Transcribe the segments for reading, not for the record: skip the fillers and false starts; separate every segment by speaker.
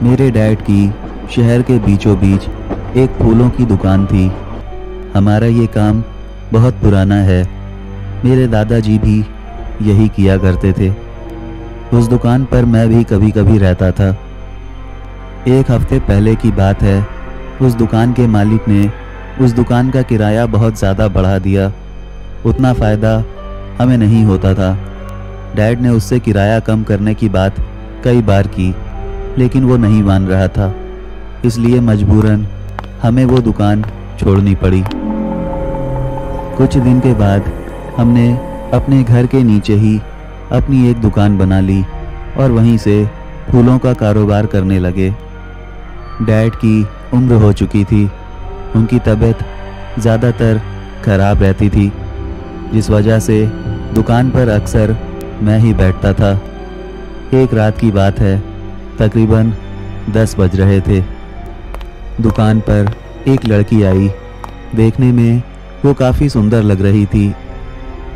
Speaker 1: मेरे डैड की शहर के बीचों बीच एक फूलों की दुकान थी। हमारा ये काम बहुत पुराना है। मेरे दादाजी भी यही किया करते थे। उस दुकान पर मैं भी कभी कभी रहता था। एक हफ्ते पहले की बात है, उस दुकान के मालिक ने उस दुकान का किराया बहुत ज़्यादा बढ़ा दिया। उतना फ़ायदा हमें नहीं होता था। डैड ने उससे किराया कम करने की बात कई बार की, लेकिन वो नहीं मान रहा था। इसलिए मजबूरन हमें वो दुकान छोड़नी पड़ी। कुछ दिन के बाद हमने अपने घर के नीचे ही अपनी एक दुकान बना ली और वहीं से फूलों का कारोबार करने लगे। डैड की उम्र हो चुकी थी। उनकी तबीयत ज़्यादातर खराब रहती थी, जिस वजह से दुकान पर अक्सर मैं ही बैठता था। एक रात की बात है, तकरीबन 10 बज रहे थे। दुकान पर एक लड़की आई। देखने में वो काफ़ी सुंदर लग रही थी।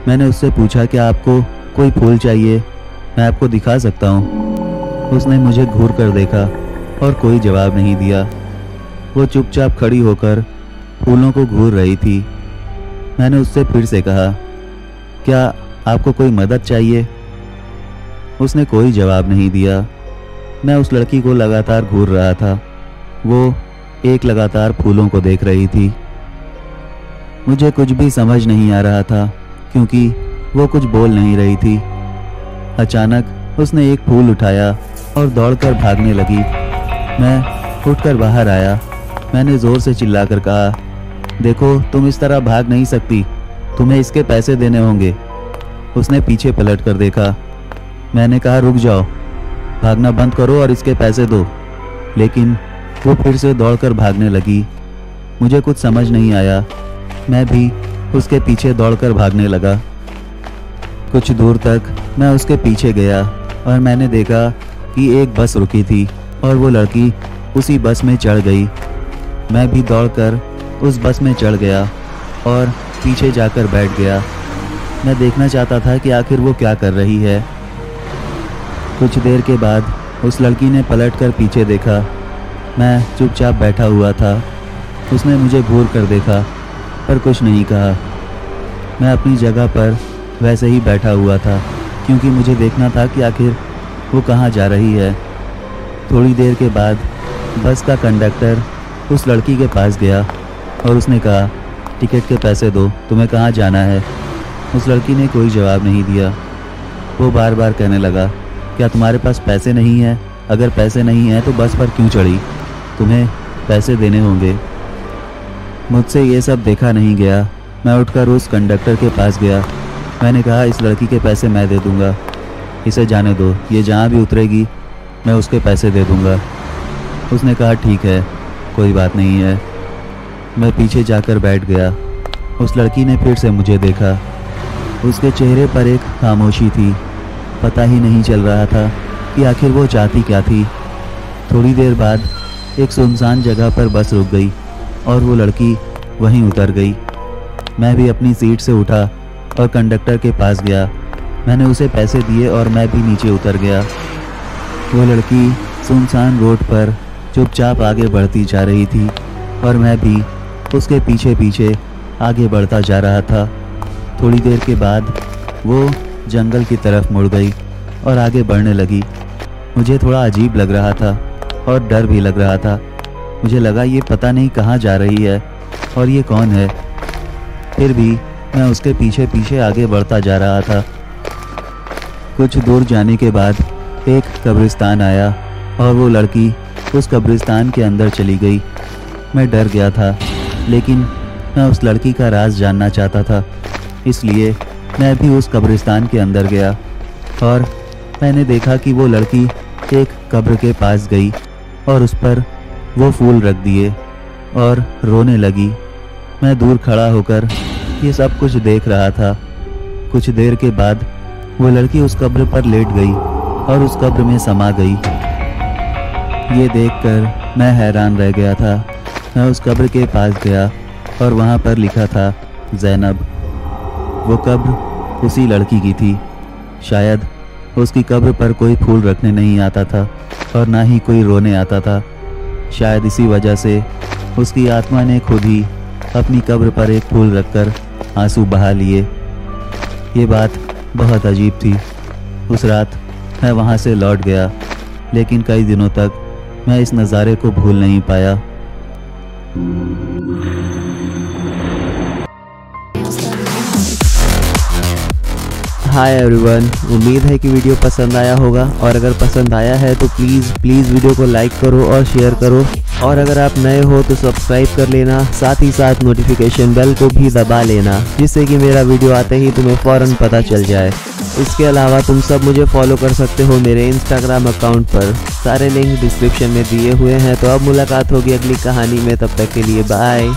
Speaker 1: मैंने उससे पूछा कि आपको कोई फूल चाहिए, मैं आपको दिखा सकता हूँ। उसने मुझे घूर कर देखा और कोई जवाब नहीं दिया। वो चुपचाप खड़ी होकर फूलों को घूर रही थी। मैंने उससे फिर से कहा, क्या आपको कोई मदद चाहिए? उसने कोई जवाब नहीं दिया। मैं उस लड़की को लगातार घूर रहा था। वो एक लगातार फूलों को देख रही थी। मुझे कुछ भी समझ नहीं आ रहा था, क्योंकि वो कुछ बोल नहीं रही थी। अचानक उसने एक फूल उठाया और दौड़कर भागने लगी। मैं उठकर बाहर आया। मैंने ज़ोर से चिल्लाकर कहा, देखो, तुम इस तरह भाग नहीं सकती, तुम्हें इसके पैसे देने होंगे। उसने पीछे पलट कर देखा। मैंने कहा, रुक जाओ, भागना बंद करो और इसके पैसे दो। लेकिन वो फिर से दौड़कर भागने लगी। मुझे कुछ समझ नहीं आया। मैं भी उसके पीछे दौड़कर भागने लगा। कुछ दूर तक मैं उसके पीछे गया और मैंने देखा कि एक बस रुकी थी और वो लड़की उसी बस में चढ़ गई। मैं भी दौड़कर उस बस में चढ़ गया और पीछे जाकर बैठ गया। मैं देखना चाहता था कि आखिर वो क्या कर रही है। कुछ देर के बाद उस लड़की ने पलटकर पीछे देखा। मैं चुपचाप बैठा हुआ था। उसने मुझे घूर कर देखा पर कुछ नहीं कहा। मैं अपनी जगह पर वैसे ही बैठा हुआ था, क्योंकि मुझे देखना था कि आखिर वो कहाँ जा रही है। थोड़ी देर के बाद बस का कंडक्टर उस लड़की के पास गया और उसने कहा, टिकट के पैसे दो, तुम्हें कहाँ जाना है? उस लड़की ने कोई जवाब नहीं दिया। वो बार बार कहने लगा, क्या तुम्हारे पास पैसे नहीं हैं? अगर पैसे नहीं हैं तो बस पर क्यों चढ़ी? तुम्हें पैसे देने होंगे। मुझसे ये सब देखा नहीं गया। मैं उठकर उस कंडक्टर के पास गया। मैंने कहा, इस लड़की के पैसे मैं दे दूँगा, इसे जाने दो, ये जहाँ भी उतरेगी मैं उसके पैसे दे दूँगा। उसने कहा, ठीक है, कोई बात नहीं है। मैं पीछे जाकर बैठ गया। उस लड़की ने फिर से मुझे देखा। उसके चेहरे पर एक खामोशी थी। पता ही नहीं चल रहा था कि आखिर वो चाहती क्या थी। थोड़ी देर बाद एक सुनसान जगह पर बस रुक गई और वो लड़की वहीं उतर गई। मैं भी अपनी सीट से उठा और कंडक्टर के पास गया। मैंने उसे पैसे दिए और मैं भी नीचे उतर गया। वो लड़की सुनसान रोड पर चुपचाप आगे बढ़ती जा रही थी और मैं भी उसके पीछे पीछे आगे बढ़ता जा रहा था। थोड़ी देर के बाद वो जंगल की तरफ मुड़ गई और आगे बढ़ने लगी। मुझे थोड़ा अजीब लग रहा था और डर भी लग रहा था। मुझे लगा, ये पता नहीं कहाँ जा रही है और ये कौन है। फिर भी मैं उसके पीछे पीछे आगे बढ़ता जा रहा था। कुछ दूर जाने के बाद एक कब्रिस्तान आया और वो लड़की उस कब्रिस्तान के अंदर चली गई। मैं डर गया था, लेकिन मैं उस लड़की का राज जानना चाहता था। इसलिए मैं भी उस कब्रिस्तान के अंदर गया और मैंने देखा कि वो लड़की एक कब्र के पास गई और उस पर वो फूल रख दिए और रोने लगी। मैं दूर खड़ा होकर ये सब कुछ देख रहा था। कुछ देर के बाद वो लड़की उस कब्र पर लेट गई और उस कब्र में समा गई। ये देखकर मैं हैरान रह गया था। मैं उस कब्र के पास गया और वहाँ पर लिखा था ज़ैनब। वो कब्र उसी लड़की की थी। शायद उसकी कब्र पर कोई फूल रखने नहीं आता था। और ना ही कोई रोने आता था। शायद इसी वजह से उसकी आत्मा ने खुद ही अपनी कब्र पर एक फूल रखकर आंसू बहा लिए। ये बात बहुत अजीब थी। उस रात मैं वहाँ से लौट गया, लेकिन कई दिनों तक मैं इस नज़ारे को भूल नहीं पाया।
Speaker 2: हाय एवरीवन, उम्मीद है कि वीडियो पसंद आया होगा, और अगर पसंद आया है तो प्लीज़ वीडियो को लाइक करो और शेयर करो, और अगर आप नए हो तो सब्सक्राइब कर लेना, साथ ही साथ नोटिफिकेशन बेल को भी दबा लेना, जिससे कि मेरा वीडियो आते ही तुम्हें फ़ौरन पता चल जाए। इसके अलावा तुम सब मुझे फॉलो कर सकते हो मेरे इंस्टाग्राम अकाउंट पर, सारे लिंक डिस्क्रिप्शन में दिए हुए हैं। तो अब मुलाकात होगी अगली कहानी में, तब तक के लिए बाय।